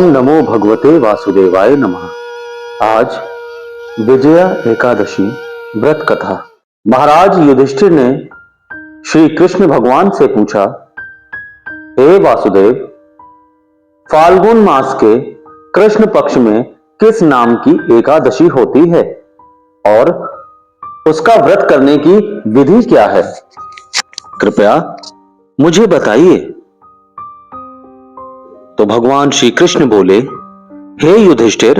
ओम नमो भगवते वासुदेवाय नमः। आज विजया एकादशी व्रत कथा। महाराज युधिष्ठिर ने श्री कृष्ण भगवान से पूछा, हे वासुदेव, फाल्गुन मास के कृष्ण पक्ष में किस नाम की एकादशी होती है और उसका व्रत करने की विधि क्या है? कृपया मुझे बताइए। तो भगवान श्री कृष्ण बोले, हे युधिष्ठिर,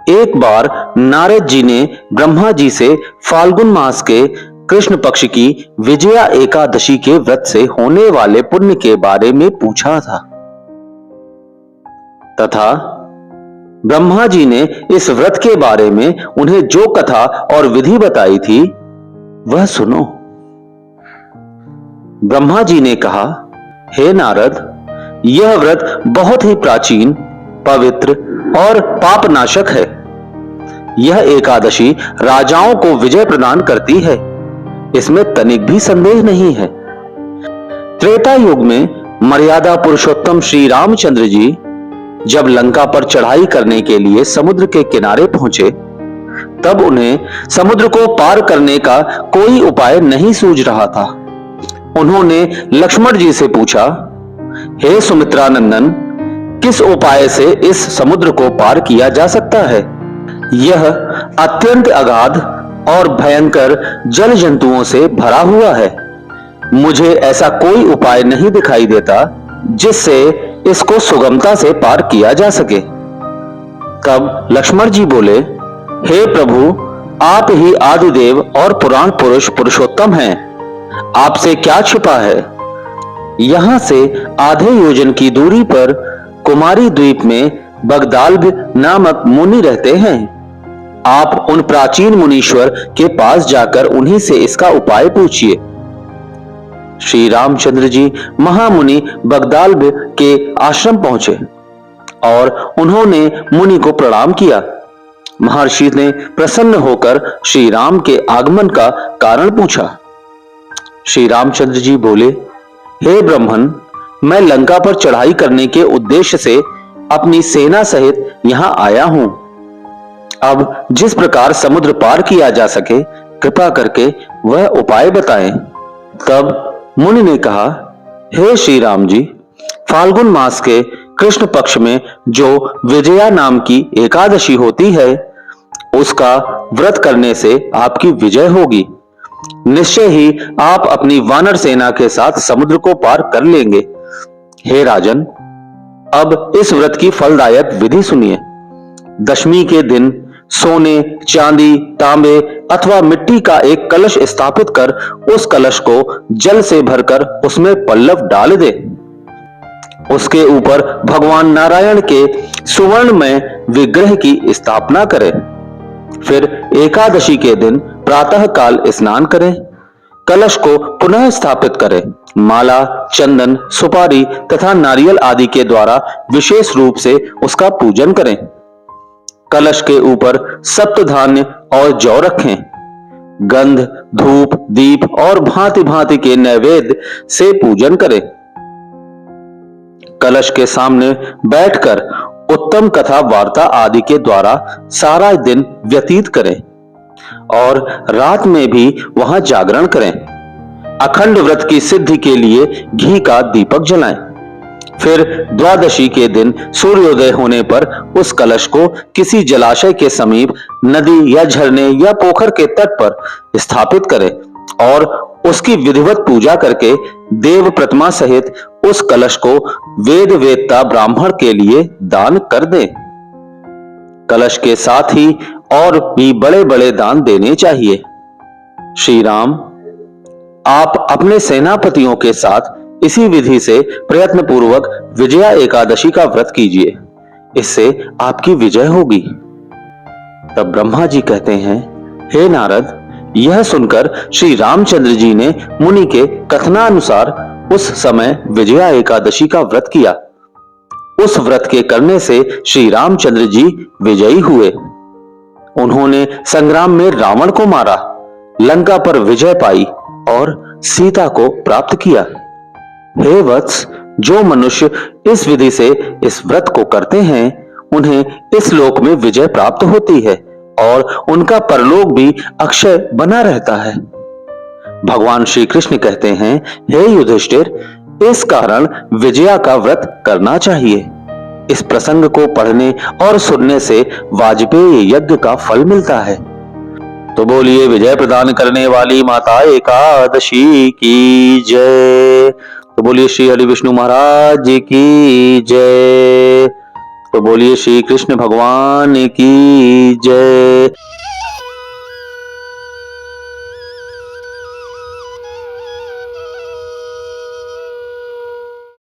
एक बार नारद जी ने ब्रह्मा जी से फाल्गुन मास के कृष्ण पक्ष की विजया एकादशी के व्रत से होने वाले पुण्य के बारे में पूछा था तथा ब्रह्मा जी ने इस व्रत के बारे में उन्हें जो कथा और विधि बताई थी वह सुनो। ब्रह्मा जी ने कहा, हे नारद, यह व्रत बहुत ही प्राचीन, पवित्र और पापनाशक है। यह एकादशी राजाओं को विजय प्रदान करती है, इसमें तनिक भी संदेह नहीं है। त्रेता युग में मर्यादा पुरुषोत्तम श्री रामचंद्र जी जब लंका पर चढ़ाई करने के लिए समुद्र के किनारे पहुंचे, तब उन्हें समुद्र को पार करने का कोई उपाय नहीं सूझ रहा था। उन्होंने लक्ष्मण जी से पूछा, हे सुमित्रानंदन, किस उपाय से इस समुद्र को पार किया जा सकता है? यह अत्यंत अगाध और भयंकर जल जंतुओं से भरा हुआ है। मुझे ऐसा कोई उपाय नहीं दिखाई देता जिससे इसको सुगमता से पार किया जा सके। तब लक्ष्मण जी बोले, हे प्रभु, आप ही आदिदेव और पुराण पुरुष पुरुषोत्तम हैं। आपसे क्या छिपा है? यहां से आधे योजन की दूरी पर कुमारी द्वीप में बगदाल्भ नामक मुनि रहते हैं। आप उन प्राचीन मुनीश्वर के पास जाकर उन्हीं से इसका उपाय पूछिए। श्री रामचंद्र जी महामुनि बगदाल्भ के आश्रम पहुंचे और उन्होंने मुनि को प्रणाम किया। महर्षि ने प्रसन्न होकर श्री राम के आगमन का कारण पूछा। श्री रामचंद्र जी बोले, हे ब्रह्मन, मैं लंका पर चढ़ाई करने के उद्देश्य से अपनी सेना सहित यहां आया हूं। अब जिस प्रकार समुद्र पार किया जा सके, कृपा करके वह उपाय बताएं। तब मुनि ने कहा, हे श्री राम जी, फाल्गुन मास के कृष्ण पक्ष में जो विजया नाम की एकादशी होती है, उसका व्रत करने से आपकी विजय होगी। निश्चय ही आप अपनी वानर सेना के साथ समुद्र को पार कर लेंगे। हे राजन, अब इस व्रत की फलदायक विधि सुनिए। दशमी के दिन सोने, चांदी, तांबे अथवा मिट्टी का एक कलश स्थापित कर उस कलश को जल से भरकर उसमें पल्लव डाल दे। उसके ऊपर भगवान नारायण के सुवर्णमय विग्रह की स्थापना करें। फिर एकादशी के दिन प्रातः काल स्नान करें। कलश को पुनः स्थापित करें। माला, चंदन, सुपारी तथा नारियल आदि के द्वारा विशेष रूप से उसका पूजन करें। कलश के ऊपर सप्त धान्य और जौ रखें। गंध, धूप, दीप और भांति भांति के नैवेद्य से पूजन करें। कलश के सामने बैठकर उत्तम कथा वार्ता आदि के द्वारा सारा दिन व्यतीत करें और रात में भी वहां जागरण करें। अखंड व्रत की सिद्धि के लिए घी का दीपक जलाएं। फिर द्वादशी के दिन सूर्योदय होने पर उस कलश को किसी जलाशय के समीप, नदी या झरने या पोखर के तट पर स्थापित करें और उसकी विधिवत पूजा करके देव प्रतिमा सहित उस कलश को वेद वेदता ब्राह्मण के लिए दान कर दें। कलश के साथ ही और भी बड़े बड़े दान देने चाहिए। श्री राम, आप अपने सेनापतियों के साथ इसी विधि से प्रयत्न पूर्वक विजया एकादशी का व्रत कीजिए। इससे आपकी विजय होगी। तब ब्रह्मा जी कहते हैं, हे नारद, यह सुनकर श्री रामचंद्र जी ने मुनि के कथनानुसार उस समय विजया एकादशी का व्रत किया। उस व्रत के करने से श्री रामचंद्र जी विजयी हुए। उन्होंने संग्राम में रावण को मारा, लंका पर विजय पाई और सीता को प्राप्त किया। हे वत्स, जो मनुष्य इस विधि से इस व्रत को करते हैं उन्हें इस लोक में विजय प्राप्त होती है और उनका परलोक भी अक्षय बना रहता है। भगवान श्री कृष्ण कहते हैं, हे युधिष्ठिर, इस कारण विजया का व्रत करना चाहिए। इस प्रसंग को पढ़ने और सुनने से वाजपेयी यज्ञ का फल मिलता है। तो बोलिए विजय प्रदान करने वाली माता एकादशी की जय। तो बोलिए श्री हरि विष्णु महाराज जी की जय। तो बोलिए श्री कृष्ण भगवान की जय।